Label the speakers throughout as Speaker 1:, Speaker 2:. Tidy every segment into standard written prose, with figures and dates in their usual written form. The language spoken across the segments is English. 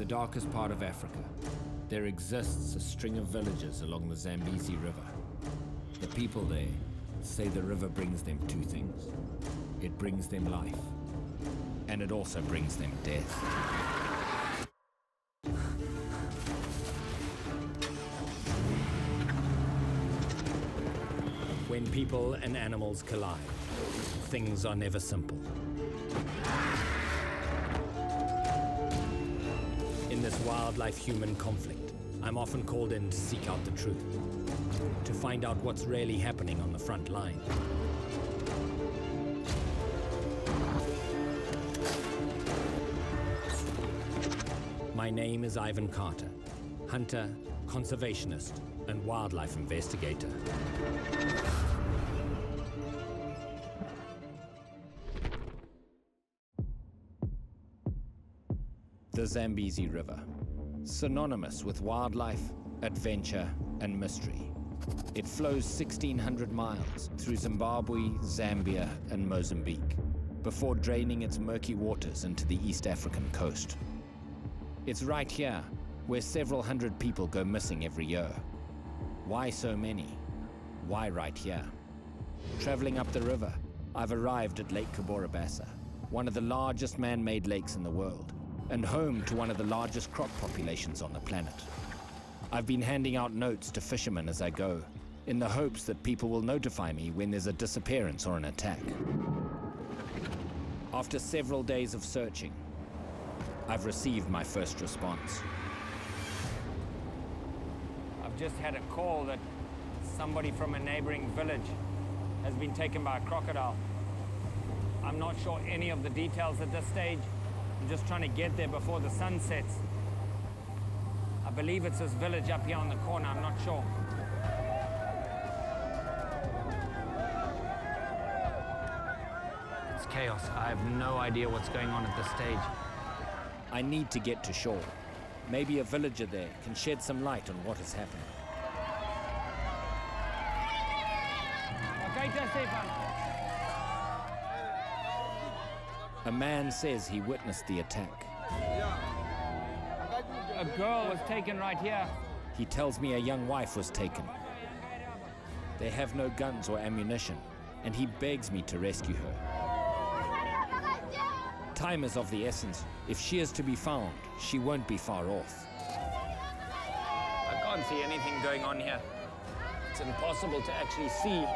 Speaker 1: darkest part of Africa, there exists a string of villages along the Zambezi River. The people there say the river brings them two things. It brings them life, and it also brings them death. When people and animals collide, things are never simple. In this wildlife-human conflict, I'm often called in to seek out the truth, to find out what's really happening on the front line. My name is Ivan Carter, hunter, conservationist, and wildlife investigator. The Zambezi River, synonymous with wildlife, adventure, and mystery. It flows 1,600 miles through Zimbabwe, Zambia, and Mozambique, before draining its murky waters into the East African coast. It's right here where several hundred people go missing every year. Why so many? Why right here? Traveling up the river, I've arrived at Lake Kaborabasa, one of the largest man-made lakes in the world, and home to one of the largest croc populations on the planet. I've been handing out notes to fishermen as I go, in the hopes that people will notify me when there's a disappearance or an attack. After several days of searching, I've received my first response. I've just had a call that somebody from a neighboring village has been taken by a crocodile. I'm not sure any of the details at this stage. I'm just trying to get there before the sun sets. I believe it's this village up here on the corner, I'm not sure. It's chaos. I have no idea what's going on at this stage. I need to get to shore. Maybe a villager there can shed some light on what has happened. A man says he witnessed the attack. A girl was taken right here. He tells me a young wife was taken. They have no guns or ammunition, and he begs me to rescue her. Time is of the essence. If she is to be found, she won't be far off. I can't see anything going on here. It's impossible to actually see.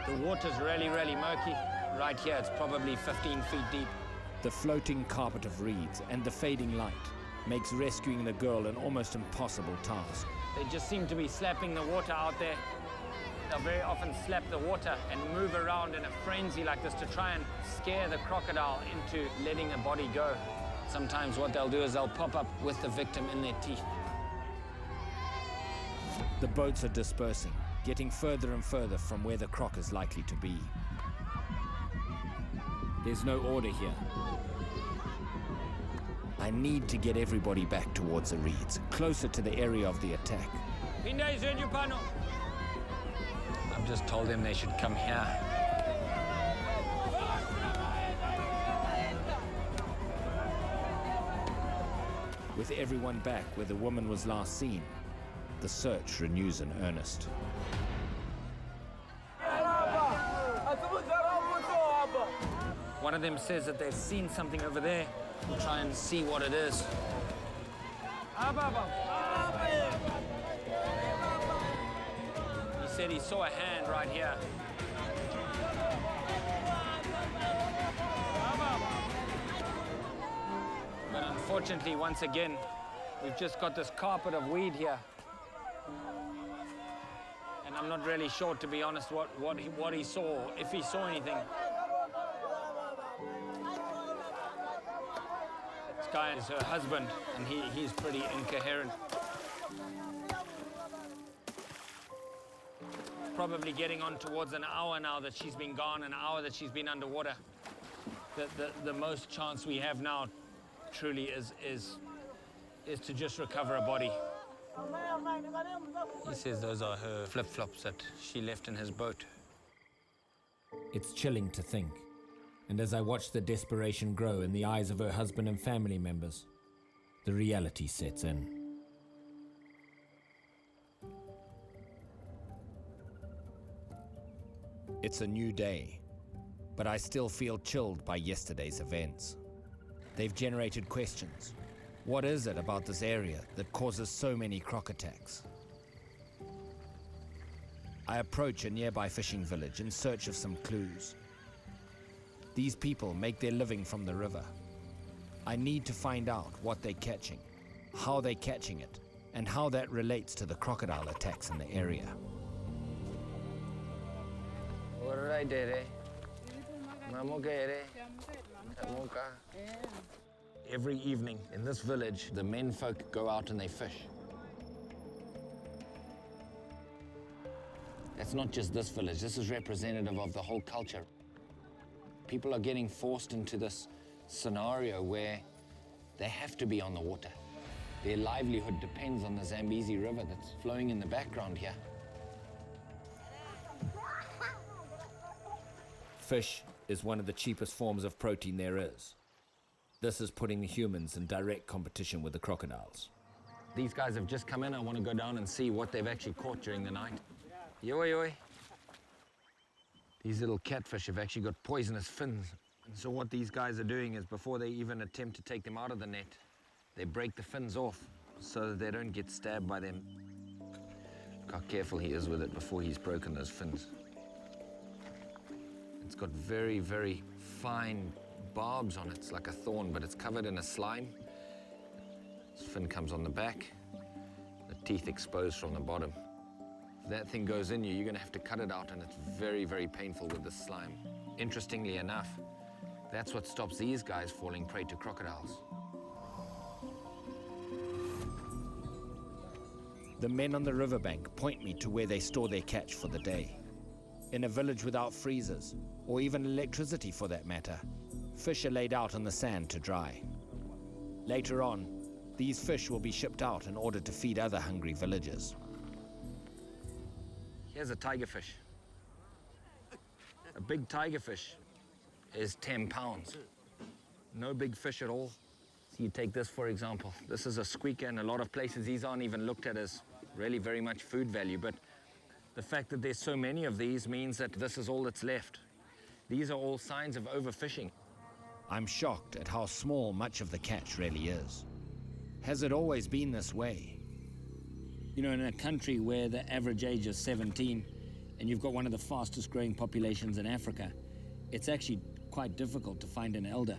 Speaker 1: The water's really, really murky. Right here, it's probably 15 feet deep. The floating carpet of reeds and the fading light makes rescuing the girl an almost impossible task. They just seem to be slapping the water out there. They'll very often slap the water and move around in a frenzy like this to try and scare the crocodile into letting the body go. Sometimes what they'll do is they'll pop up with the victim in their teeth. The boats are dispersing, getting further and further from where the croc is likely to be. There's no order here. I need to get everybody back towards the reeds, closer to the area of the attack. I've just told them they should come here. With everyone back where the woman was last seen, the search renews in earnest. One of them says that they've seen something over there. We'll try and see what it is. He said he saw a hand right here. But unfortunately, once again, we've just got this carpet of weed here. And I'm not really sure, to be honest, what he saw, if he saw anything. This guy is her husband, and he's pretty incoherent. It's probably getting on towards an hour now that she's been gone, an hour that she's been underwater. The most chance we have now, truly, is to just recover a body. He says those are her flip-flops that she left in his boat. It's chilling to think. And as I watch the desperation grow in the eyes of her husband and family members, the reality sets in. It's a new day, but I still feel chilled by yesterday's events. They've generated questions. What is it about this area that causes so many croc attacks? I approach a nearby fishing village in search of some clues. These people make their living from the river. I need to find out what they're catching, how they're catching it, and how that relates to the crocodile attacks in the area. Every evening in this village, the men folk go out and they fish. That's not just this village, this is representative of the whole culture. People are getting forced into this scenario where they have to be on the water. Their livelihood depends on the Zambezi River that's flowing in the background here. Fish is one of the cheapest forms of protein there is. This is putting the humans in direct competition with the crocodiles. These guys have just come in. I want to go down and see what they've actually caught during the night. Yoi, yoi. These little catfish have actually got poisonous fins. And so what these guys are doing is before they even attempt to take them out of the net, they break the fins off so that they don't get stabbed by them. Look how careful he is with it before he's broken those fins. It's got very, very fine barbs on it. It's like a thorn, but it's covered in a slime. This fin comes on the back, the teeth exposed from the bottom. If that thing goes in you, you're going to have to cut it out, and it's very, very painful with the slime. Interestingly enough, that's what stops these guys falling prey to crocodiles. The men on the riverbank point me to where they store their catch for the day. In a village without freezers, or even electricity for that matter, fish are laid out on the sand to dry. Later on, these fish will be shipped out in order to feed other hungry villagers. Here's a tigerfish. A big tigerfish is 10 pounds. No big fish at all. So you take this, for example. This is a squeaker. In a lot of places, these aren't even looked at as really very much food value, but the fact that there's so many of these means that this is all that's left. These are all signs of overfishing. I'm shocked at how small much of the catch really is. Has it always been this way? You know, in a country where the average age is 17 and you've got one of the fastest growing populations in Africa, it's actually quite difficult to find an elder.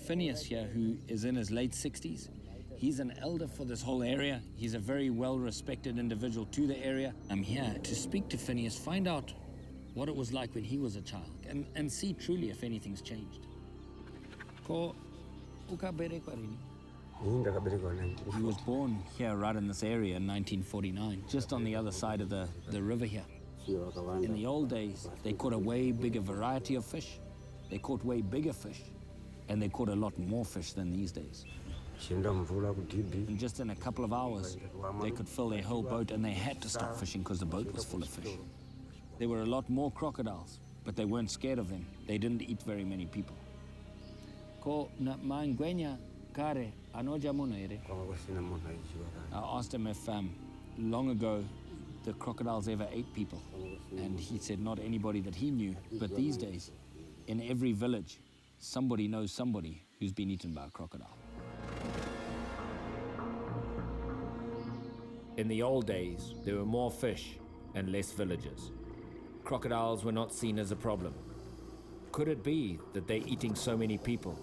Speaker 1: Phineas here, who is in his late 60s, he's an elder for this whole area. He's a very well-respected individual to the area. I'm here to speak to Phineas, find out what it was like when he was a child, and see truly if anything's changed. He was born here right in this area in 1949, just on the other side of the river here. In the old days, they caught a way bigger variety of fish. They caught way bigger fish, and they caught a lot more fish than these days. And just in a couple of hours, they could fill their whole boat, and they had to stop fishing because the boat was full of fish. There were a lot more crocodiles, but they weren't scared of them. They didn't eat very many people. I asked him if long ago the crocodiles ever ate people, and he said not anybody that he knew, but these days, in every village, somebody knows somebody who's been eaten by a crocodile. In the old days, there were more fish and less villagers. Crocodiles were not seen as a problem. Could it be that they're eating so many people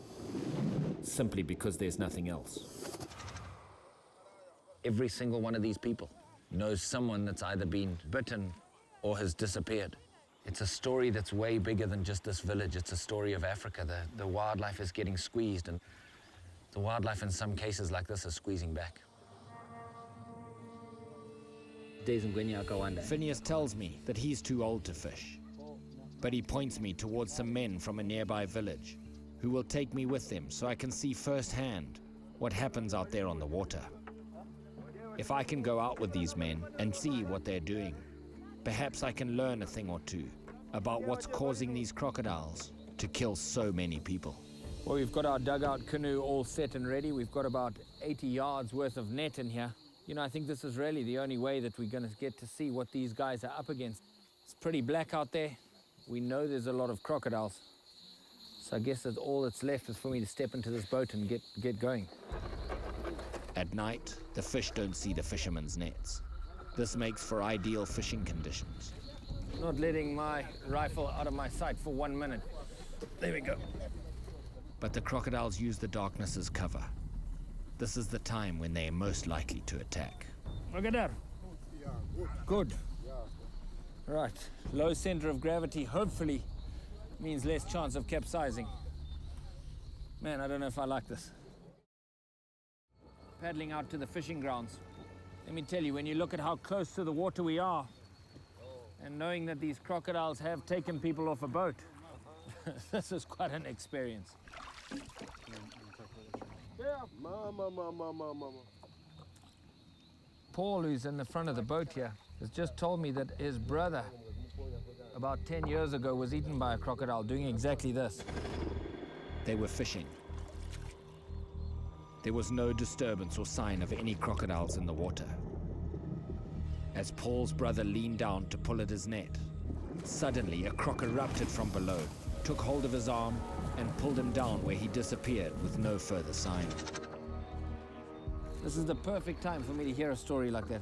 Speaker 1: simply because there's nothing else? Every single one of these people knows someone that's either been bitten or has disappeared. It's a story that's way bigger than just this village. It's a story of Africa. The wildlife is getting squeezed, and the wildlife in some cases like this is squeezing back. Phineas tells me that he's too old to fish, but he points me towards some men from a nearby village who will take me with them so I can see firsthand what happens out there on the water. If I can go out with these men and see what they're doing, perhaps I can learn a thing or two about what's causing these crocodiles to kill so many people. Well, we've got our dugout canoe all set and ready. We've got about 80 yards worth of net in here. You know, I think this is really the only way that we're going to get to see what these guys are up against. It's pretty black out there. We know there's a lot of crocodiles. So I guess that all that's left is for me to step into this boat and get going. At night, the fish don't see the fishermen's nets. This makes for ideal fishing conditions. Not letting my rifle out of my sight for 1 minute. There we go. But the crocodiles use the darkness as cover. This is the time when they are most likely to attack. Look at that. Good. Right. Low center of gravity, hopefully, means less chance of capsizing. Man, I don't know if I like this. Paddling out to the fishing grounds. Let me tell you, when you look at how close to the water we are, and knowing that these crocodiles have taken people off a boat, this is quite an experience. Paul, who's in the front of the boat here, has just told me that his brother, about 10 years ago, was eaten by a crocodile doing exactly this. They were fishing. There was no disturbance or sign of any crocodiles in the water. As Paul's brother leaned down to pull at his net, suddenly a croc erupted from below, took hold of his arm, and pulled him down where he disappeared with no further sign. This is the perfect time for me to hear a story like that.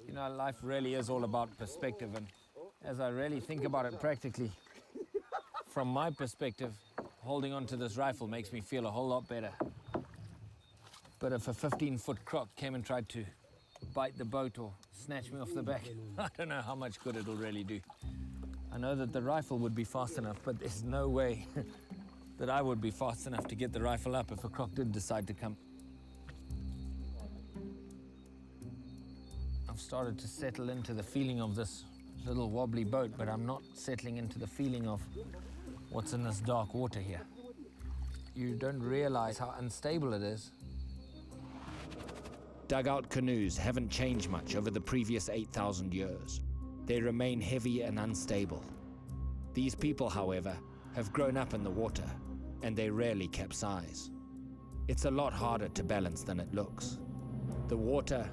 Speaker 1: You know, life really is all about perspective, and as I really think about it practically, from my perspective, holding on to this rifle makes me feel a whole lot better. But if a 15-foot croc came and tried to bite the boat or snatch me off the back, I don't know how much good it'll really do. I know that the rifle would be fast enough, but there's no way that I would be fast enough to get the rifle up if a croc did decide to come. I've started to settle into the feeling of this little wobbly boat, but I'm not settling into the feeling of what's in this dark water here. You don't realize how unstable it is. Dugout canoes haven't changed much over the previous 8,000 years. They remain heavy and unstable. These people, however, have grown up in the water, and they rarely capsize. It's a lot harder to balance than it looks. The water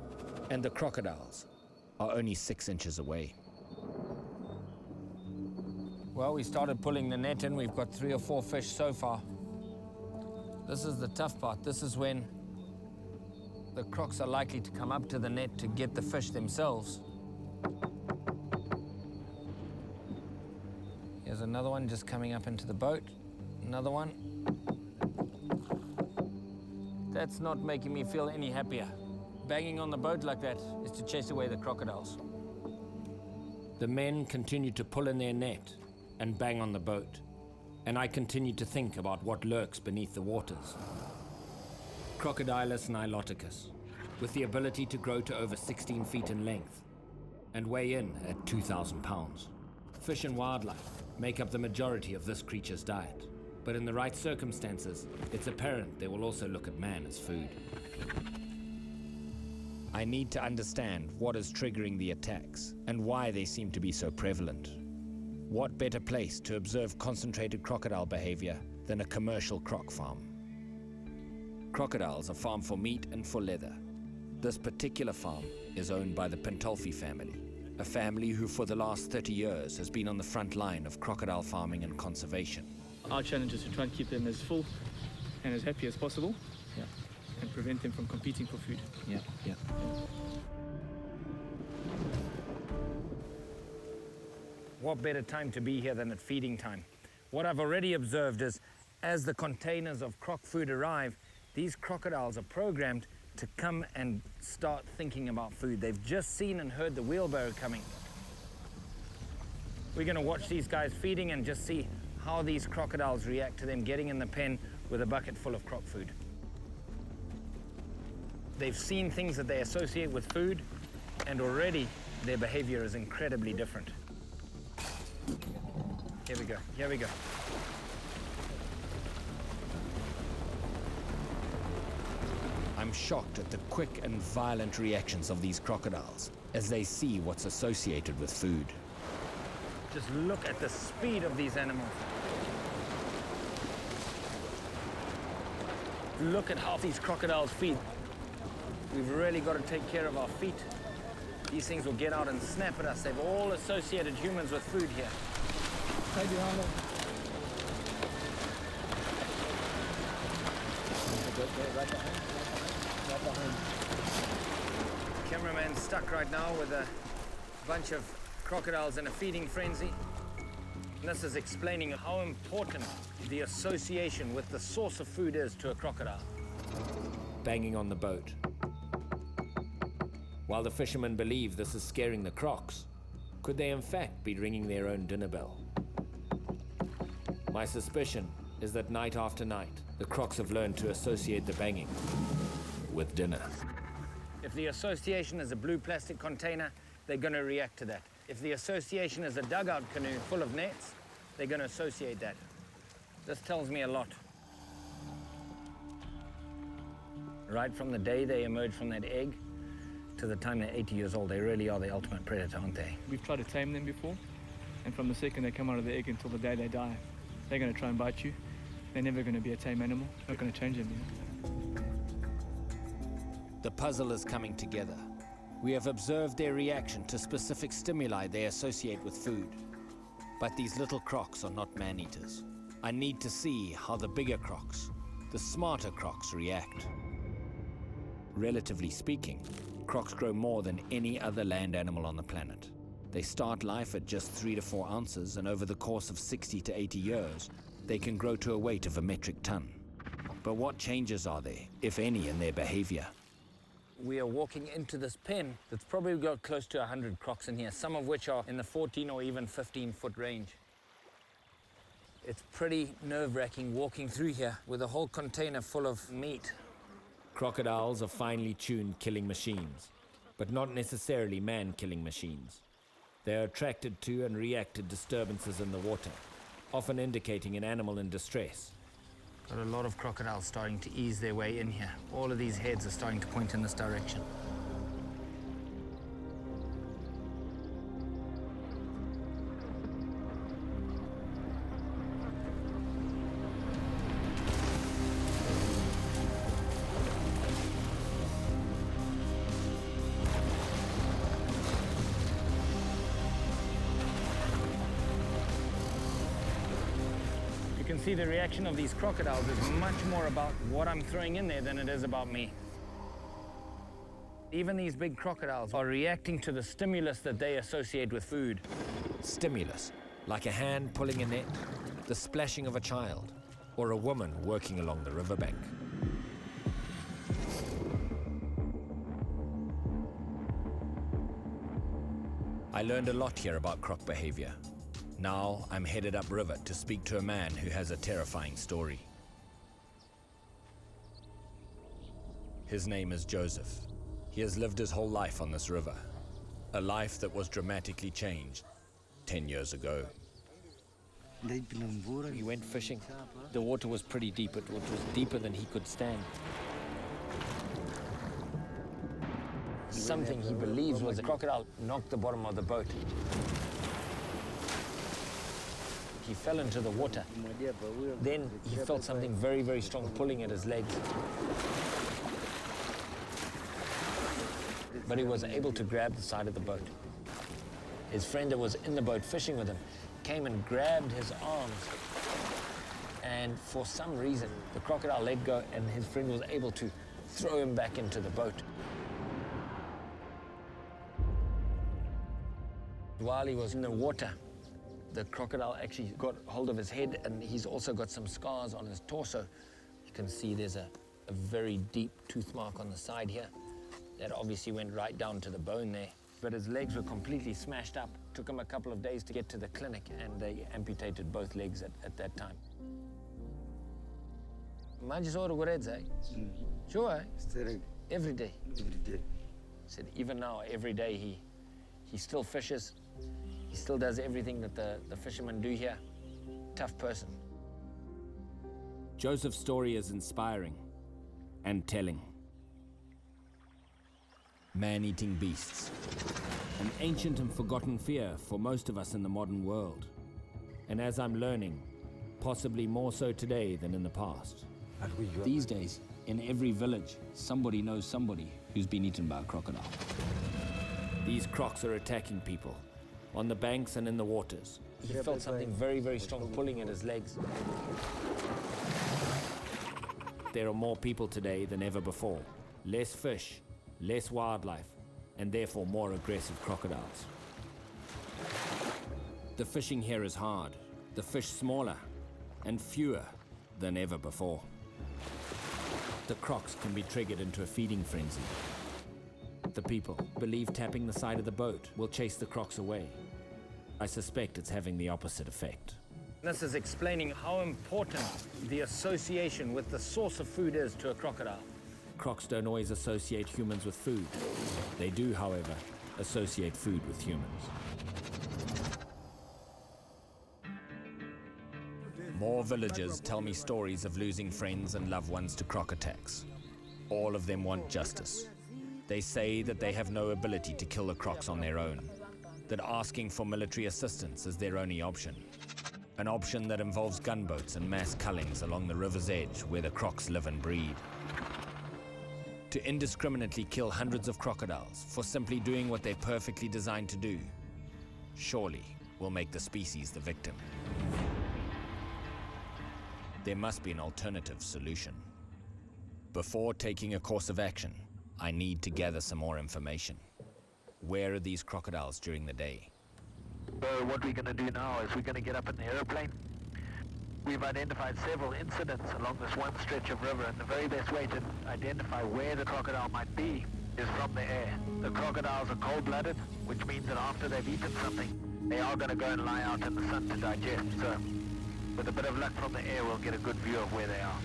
Speaker 1: and the crocodiles are only 6 inches away. Well, we started pulling the net in. We've got 3 or 4 fish so far. This is the tough part. This is when the crocs are likely to come up to the net to get the fish themselves. Here's another one just coming up into the boat. Another one. That's not making me feel any happier. Banging on the boat like that is to chase away the crocodiles. The men continue to pull in their net and bang on the boat, and I continue to think about what lurks beneath the waters. Crocodilus niloticus, with the ability to grow to over 16 feet in length and weigh in at 2,000 pounds. Fish and wildlife make up the majority of this creature's diet, but in the right circumstances, it's apparent they will also look at man as food. I need to understand what is triggering the attacks and why they seem to be so prevalent. What better place to observe concentrated crocodile behavior than a commercial croc farm? Crocodiles are farmed for meat and for leather. This particular farm is owned by the Pentolfi family, a family who for the last 30 years has been on the front line of crocodile farming and conservation.
Speaker 2: Our challenge is to try and keep them as full and as happy as possible, and prevent them from competing for food.
Speaker 1: Yeah. What better time to be here than at feeding time? What I've already observed is, as the containers of croc food arrive, these crocodiles are programmed to come and start thinking about food. They've just seen and heard the wheelbarrow coming. We're going to watch these guys feeding and just see how these crocodiles react to them getting in the pen with a bucket full of croc food. They've seen things that they associate with food, and already their behavior is incredibly different. Here we go. I'm shocked at the quick and violent reactions of these crocodiles as they see what's associated with food. Just look at the speed of these animals. Look at how these crocodiles feed. We've really got to take care of our feet. These things will get out and snap at us. They've all associated humans with food here. Cameraman's stuck right now with a bunch of crocodiles in a feeding frenzy. And this is explaining how important the association with the source of food is to a crocodile.
Speaker 3: Banging on the boat. While the fishermen believe this is scaring the crocs, could they in fact be ringing their own dinner bell? My suspicion is that night after night, the crocs have learned to associate the banging with dinner.
Speaker 1: If the association is a blue plastic container, they're going to react to that. If the association is a dugout canoe full of nets, they're going to associate that. This tells me a lot. Right from the day they emerge from that egg to the time they're 80 years old, they really are the ultimate predator, aren't they?
Speaker 2: We've tried to tame them before, and from the second they come out of the egg until the day they die, they're going to try and bite you. They're never going to be a tame animal. Not going to change them,
Speaker 1: The puzzle is coming together. We have observed their reaction to specific stimuli they associate with food. But these little crocs are not man-eaters. I need to see how the bigger crocs, the smarter crocs, react. Relatively speaking, crocs grow more than any other land animal on the planet. They start life at just 3 to 4 ounces, and over the course of 60 to 80 years, they can grow to a weight of a metric ton. But what changes are there, if any, in their behavior? We are walking into this pen that's probably got close to 100 crocs in here, some of which are in the 14 or even 15-foot range. It's pretty nerve-wracking walking through here with a whole container full of meat.
Speaker 3: Crocodiles are finely tuned killing machines, but not necessarily man-killing machines. They are attracted to and react to disturbances in the water, often indicating an animal in distress.
Speaker 1: Got a lot of crocodiles starting to ease their way in here. All of these heads are starting to point in this direction. You can see the reaction of these crocodiles is much more about what I'm throwing in there than it is about me. Even these big crocodiles are reacting to the stimulus that they associate with food.
Speaker 3: Stimulus, like a hand pulling a net, the splashing of a child, or a woman working along the riverbank. I learned a lot here about croc behavior. Now I'm headed upriver to speak to a man who has a terrifying story. His name is Joseph. He has lived his whole life on this river, a life that was dramatically changed 10 years ago.
Speaker 2: He went fishing. The water was pretty deep. It was deeper than he could stand.
Speaker 1: Something he believes was a crocodile knocked the bottom of the boat. He fell into the water. Then he felt something very, very strong pulling at his legs. But he was able to grab the side of the boat. His friend that was in the boat fishing with him came and grabbed his arms. And for some reason, the crocodile let go and his friend was able to throw him back into the boat. While he was in the water, the crocodile actually got hold of his head, and he's also got some scars on his torso. You can see there's a very deep tooth mark on the side here. That obviously went right down to the bone there. But his legs were completely smashed up. Took him a couple of days to get to the clinic, and they amputated both legs at that time. Sure, every day. Said even now, every day he still fishes. He still does everything that the fishermen do here. Tough person.
Speaker 3: Joseph's story is inspiring and telling.
Speaker 1: Man-eating beasts.
Speaker 3: An ancient and forgotten fear for most of us in the modern world. And as I'm learning, possibly more so today than in the past.
Speaker 1: These days, in every village, somebody knows somebody who's been eaten by a crocodile.
Speaker 3: These crocs are attacking people, on the banks and in the waters. He felt something very, very strong pulling at his legs. There are more people today than ever before. Less fish, less wildlife, and therefore more aggressive crocodiles. The fishing here is hard, the fish smaller, and fewer than ever before. The crocs can be triggered into a feeding frenzy. The people believe tapping the side of the boat will chase the crocs away. I suspect it's having the opposite effect.
Speaker 1: This is explaining how important the association with the source of food is to a crocodile.
Speaker 3: Crocs don't always associate humans with food. They do, however, associate food with humans. More villagers tell me stories of losing friends and loved ones to croc attacks. All of them want justice. They say that they have no ability to kill the crocs on their own, that asking for military assistance is their only option. An option that involves gunboats and mass cullings along the river's edge where the crocs live and breed. To indiscriminately kill hundreds of crocodiles for simply doing what they're perfectly designed to do, surely will make the species the victim. There must be an alternative solution. Before taking a course of action, I need to gather some more information. Where are these crocodiles during the day?
Speaker 4: So what we're going to do now is we're going to get up in the aeroplane. We've identified several incidents along this one stretch of river, and the very best way to identify where the crocodile might be is from the air. The crocodiles are cold-blooded, which means that after they've eaten something, they are going to go and lie out in the sun to digest. So with a bit of luck from the air, we'll get a good view of where they are.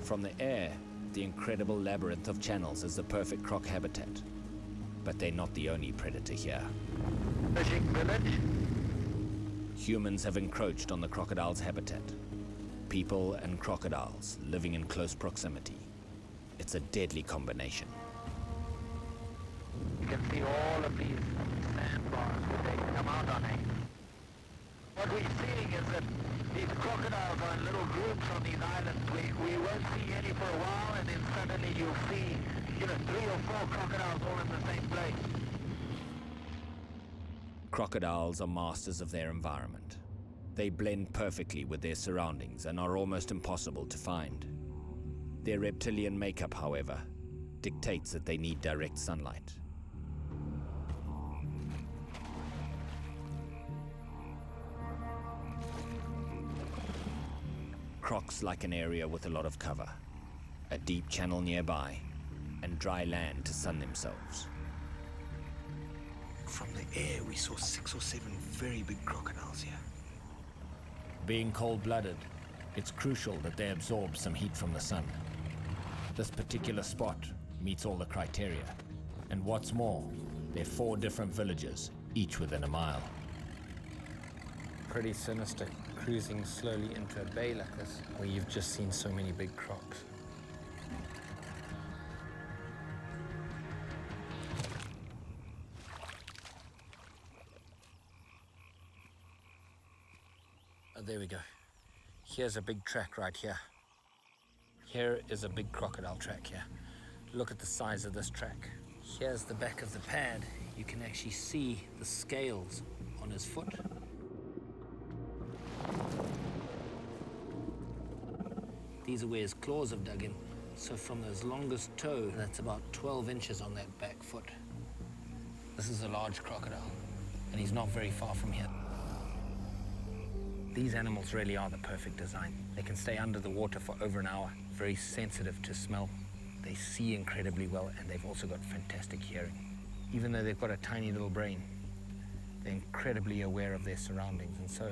Speaker 1: From the air, the incredible labyrinth of channels is the perfect croc habitat. But they're not the only predator here.
Speaker 4: Fishing village.
Speaker 1: Humans have encroached on the crocodile's habitat. People and crocodiles living in close proximity. It's a deadly combination.
Speaker 4: You can see all of these sandbars that they come out on. What we're seeing is that these crocodiles are in little groups on these islands. We won't see any for a while, and then suddenly you'll see, 3 or 4 crocodiles all in the same place.
Speaker 1: Crocodiles are masters of their environment. They blend perfectly with their surroundings and are almost impossible to find. Their reptilian makeup, however, dictates that they need direct sunlight. Crocs like an area with a lot of cover, a deep channel nearby, and dry land to sun themselves.
Speaker 5: From the air, we saw 6 or 7 very big crocodiles here.
Speaker 3: Being cold-blooded, it's crucial that they absorb some heat from the sun. This particular spot meets all the criteria. And what's more, there are 4 different villages, each within a mile.
Speaker 6: Pretty sinister cruising slowly into a bay like this, where you've just seen so many big crocs. Oh, there we go. Here's a big track right here. Here is a big crocodile track here. Look at the size of this track. Here's the back of the pad. You can actually see the scales on his foot. These are where his claws have dug in. So from his longest toe, that's about 12 inches on that back foot. This is a large crocodile, and he's not very far from here. These animals really are the perfect design. They can stay under the water for over an hour, very sensitive to smell. They see incredibly well, and they've also got fantastic hearing. Even though they've got a tiny little brain, they're incredibly aware of their surroundings, and so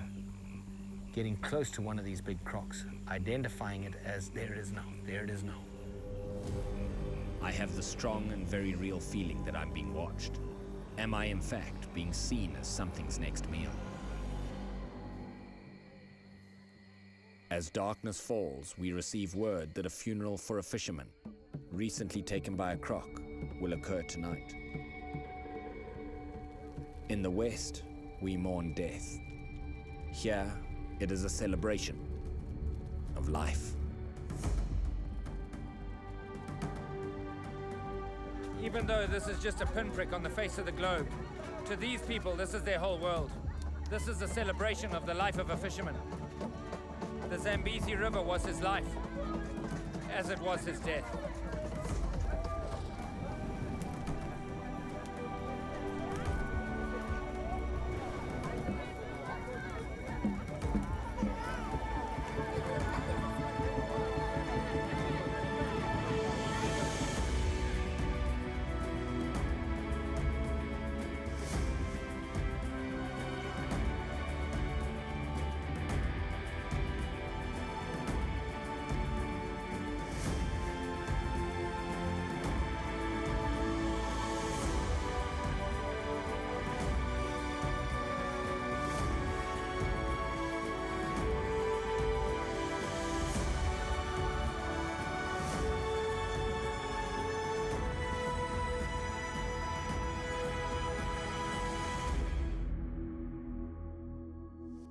Speaker 6: getting close to one of these big crocs, identifying it as there it is now, there it is now.
Speaker 1: I have the strong and very real feeling that I'm being watched. Am I, in fact, being seen as something's next meal? As darkness falls, we receive word that a funeral for a fisherman, recently taken by a croc, will occur tonight. In the West, we mourn death. Here, it is a celebration of life.
Speaker 3: Even though this is just a pinprick on the face of the globe, to these people, this is their whole world. This is a celebration of the life of a fisherman. The Zambezi River was his life, as it was his death.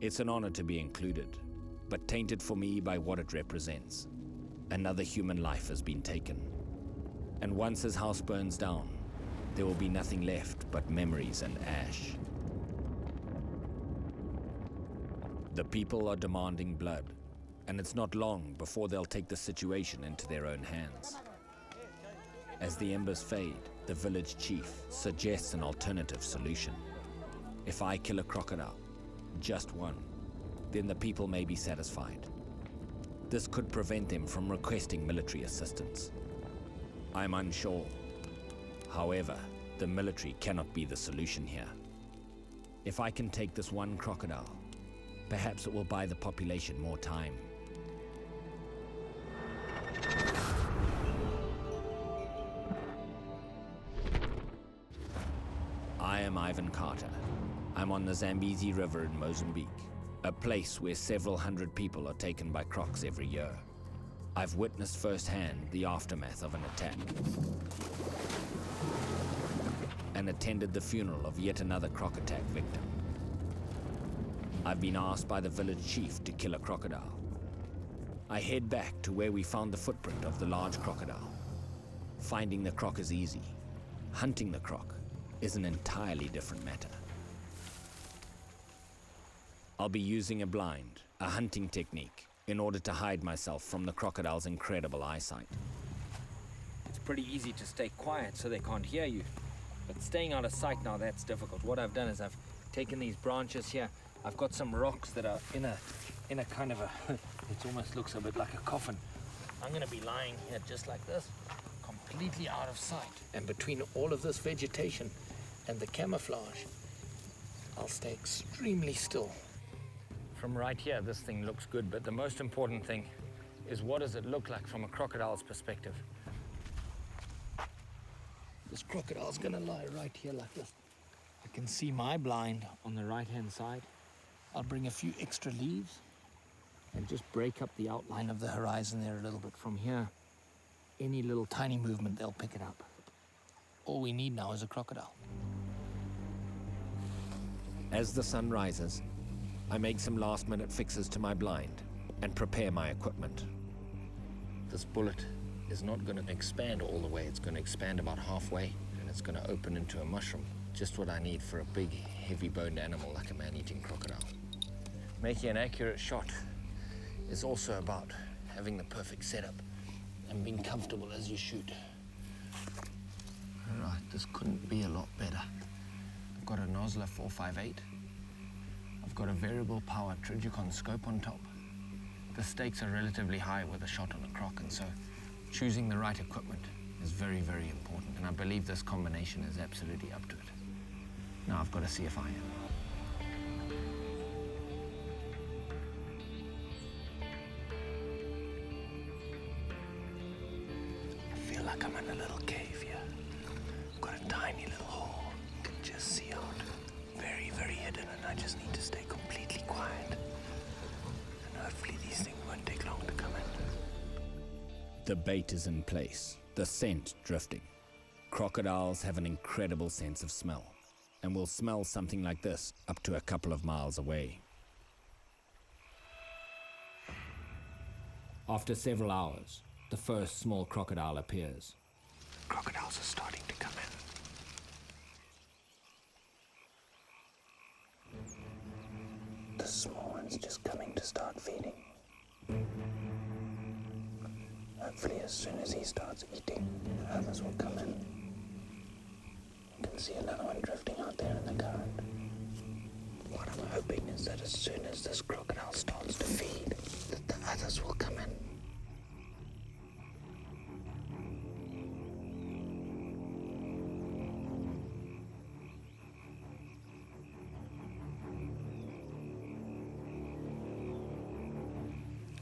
Speaker 1: It's an honor to be included, but tainted for me by what it represents. Another human life has been taken. And once his house burns down, there will be nothing left but memories and ash. The people are demanding blood, and it's not long before they'll take the situation into their own hands. As the embers fade, the village chief suggests an alternative solution. If I kill a crocodile, just one, then the people may be satisfied. This could prevent them from requesting military assistance. I'm unsure. However, the military cannot be the solution here. If I can take this one crocodile, perhaps it will buy the population more time. I am Ivan Carter. I'm on the Zambezi River in Mozambique, a place where several hundred people are taken by crocs every year. I've witnessed firsthand the aftermath of an attack and attended the funeral of yet another croc attack victim. I've been asked by the village chief to kill a crocodile. I head back to where we found the footprint of the large crocodile. Finding the croc is easy. Hunting the croc is an entirely different matter. I'll be using a blind, a hunting technique, in order to hide myself from the crocodile's incredible eyesight.
Speaker 3: It's pretty easy to stay quiet so they can't hear you. But staying out of sight now, that's difficult. What I've done is I've taken these branches here. I've got some rocks that are in a kind of a, it almost looks a bit like a coffin. I'm gonna be lying here just like this, completely out of sight. And between all of this vegetation and the camouflage, I'll stay extremely still. From right here, this thing looks good, but the most important thing is what does it look like from a crocodile's perspective? This crocodile's gonna lie right here like this. I can see my blind on the right-hand side. I'll bring a few extra leaves and just break up the outline of the horizon there a little bit. From here, any little tiny movement, they'll pick it up. All we need now is a crocodile.
Speaker 1: As the sun rises, I make some last-minute fixes to my blind and prepare my equipment.
Speaker 6: This bullet is not going to expand all the way. It's going to expand about halfway, and it's going to open into a mushroom. Just what I need for a big, heavy-boned animal like a man-eating crocodile. Making an accurate shot is also about having the perfect setup and being comfortable as you shoot. All right, this couldn't be a lot better. I've got a Nosler 458. I've got a variable power Trijicon scope on top. The stakes are relatively high with a shot on a croc, and so choosing the right equipment is very, very important, and I believe this combination is absolutely up to it. Now I've got to see if I am. I feel like I'm in a little cave here. I've got a tiny little hole. You can just see out. Very, very hidden, and I just need to stay completely quiet. And hopefully these things won't long to come in.
Speaker 1: The bait is in place, the scent drifting. Crocodiles have an incredible sense of smell, and will smell something like this up to a couple of miles away.
Speaker 3: After several hours, the first small crocodile appears.
Speaker 6: Crocodiles are starting to come in. The small one's just coming to start feeding. Hopefully as soon as he starts eating, the others will come in. You can see another one drifting out there in the current. What I'm hoping is that as soon as this crocodile starts to feed, that the others will come in.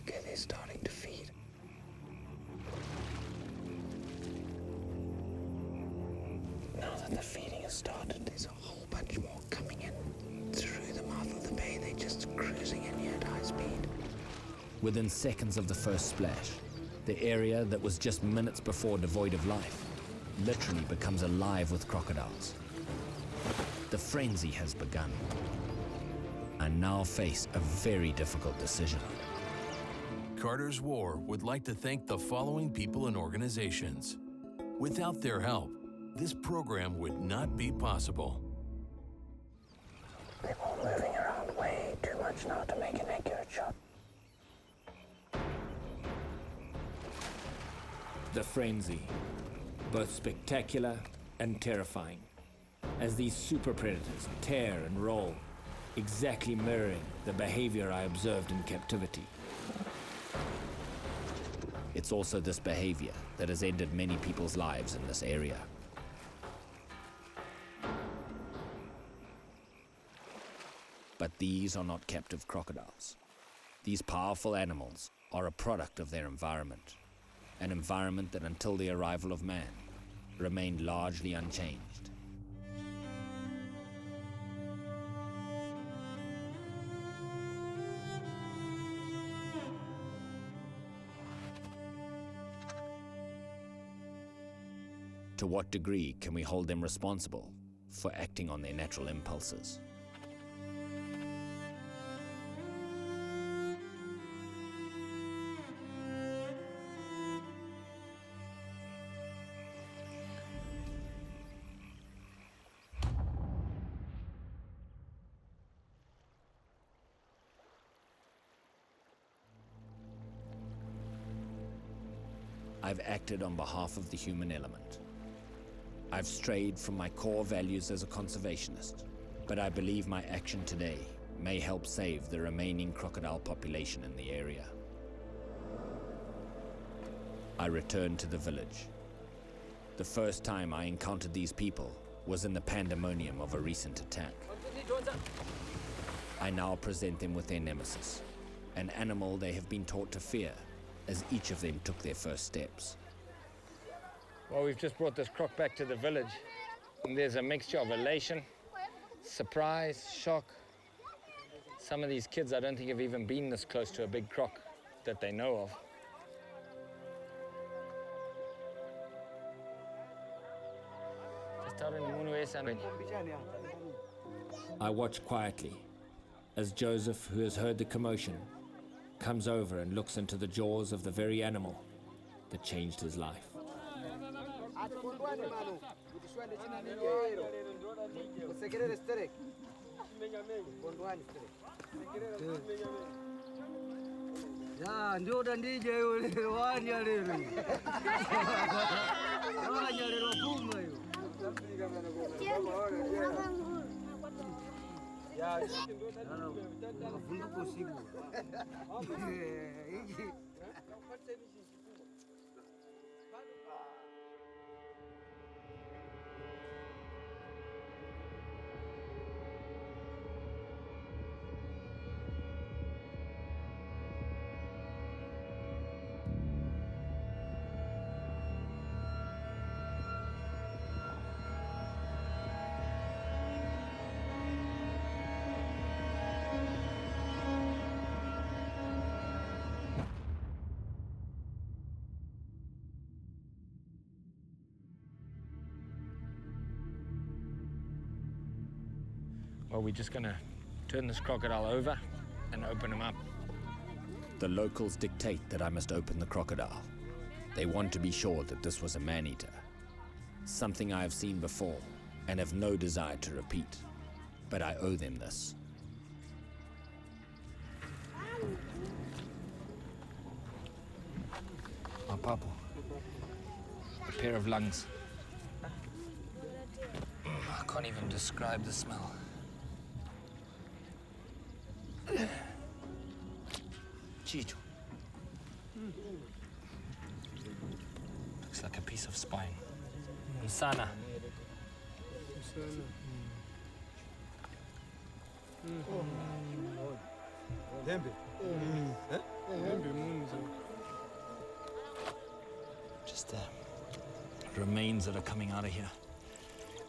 Speaker 6: Okay, they're starting to feed. Now that the feeding has started, there's a whole bunch more coming in through the mouth of the bay. They're just cruising in here at high speed.
Speaker 1: Within seconds of the first splash, the area that was just minutes before devoid of life literally becomes alive with crocodiles. The frenzy has begun. I now face a very difficult decision.
Speaker 7: Carter's War would like to thank the following people and organizations. Without their help, this program would not be possible.
Speaker 6: They're all moving around way too much now to make an accurate shot.
Speaker 3: The frenzy, both spectacular and terrifying, as these super predators tear and roll, exactly mirroring the behavior I observed in captivity.
Speaker 1: It's also this behavior that has ended many people's lives in this area. But these are not captive crocodiles. These powerful animals are a product of their environment, an environment that until the arrival of man remained largely unchanged. To what degree can we hold them responsible for acting on their natural impulses? I've acted on behalf of the human element. I've strayed from my core values as a conservationist, but I believe my action today may help save the remaining crocodile population in the area. I returned to the village. The first time I encountered these people was in the pandemonium of a recent attack. I now present them with their nemesis, an animal they have been taught to fear as each of them took their first steps.
Speaker 6: Well, we've just brought this croc back to the village. And there's a mixture of elation, surprise, shock. Some of these kids I don't think have even been this close to a big croc that they know of.
Speaker 3: I watch quietly as Joseph, who has heard the commotion, comes over and looks into the jaws of the very animal that changed his life.
Speaker 8: Ya, ndio ndije yule wani alele. Wani alele kuma hiyo. Ya, funduko siku.
Speaker 6: Well, we're just gonna turn this crocodile over and open him up.
Speaker 1: The locals dictate that I must open the crocodile. They want to be sure that this was a man-eater. Something I have seen before and have no desire to repeat. But I owe them this.
Speaker 6: My papa. A pair of lungs. I can't even describe the smell. Chicho. Looks like a piece of spine. Isana. Just the remains that are coming out of here.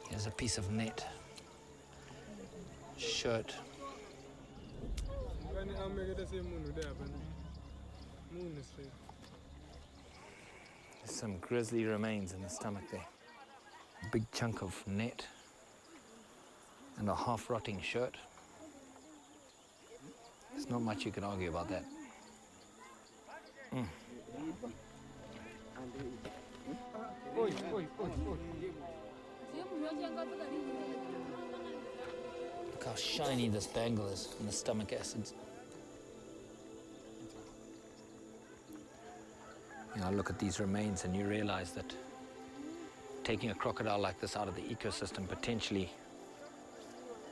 Speaker 6: Here's a piece of net. Shirt. There's some grisly remains in the stomach there. A big chunk of net and a half-rotting shirt. There's not much you can argue about that. Look how shiny this bangle is in the stomach acids. You know, look at these remains and you realize that taking a crocodile like this out of the ecosystem potentially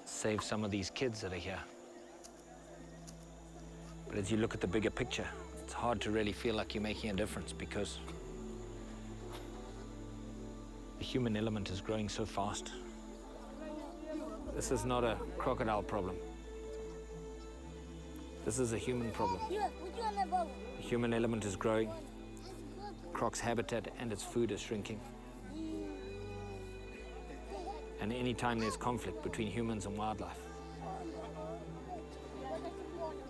Speaker 6: saves some of these kids that are here. But as you look at the bigger picture, it's hard to really feel like you're making a difference because the human element is growing so fast. This is not a crocodile problem. This is a human problem. The human element is growing. Croc's habitat and its food is shrinking. And anytime there's conflict between humans and wildlife,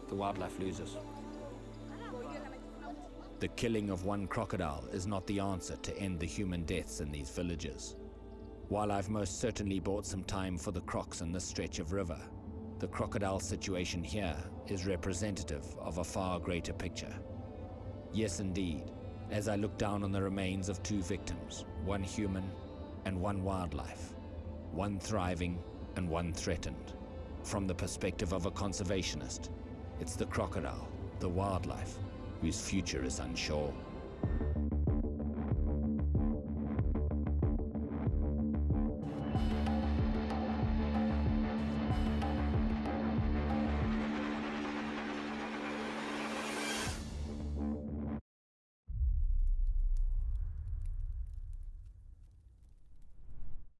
Speaker 6: the wildlife loses.
Speaker 1: The killing of one crocodile is not the answer to end the human deaths in these villages. While I've most certainly bought some time for the crocs in this stretch of river, the crocodile situation here is representative of a far greater picture. Yes, indeed, as I look down on the remains of two victims, one human and one wildlife, one thriving and one threatened. From the perspective of a conservationist, it's the crocodile, the wildlife, whose future is unsure.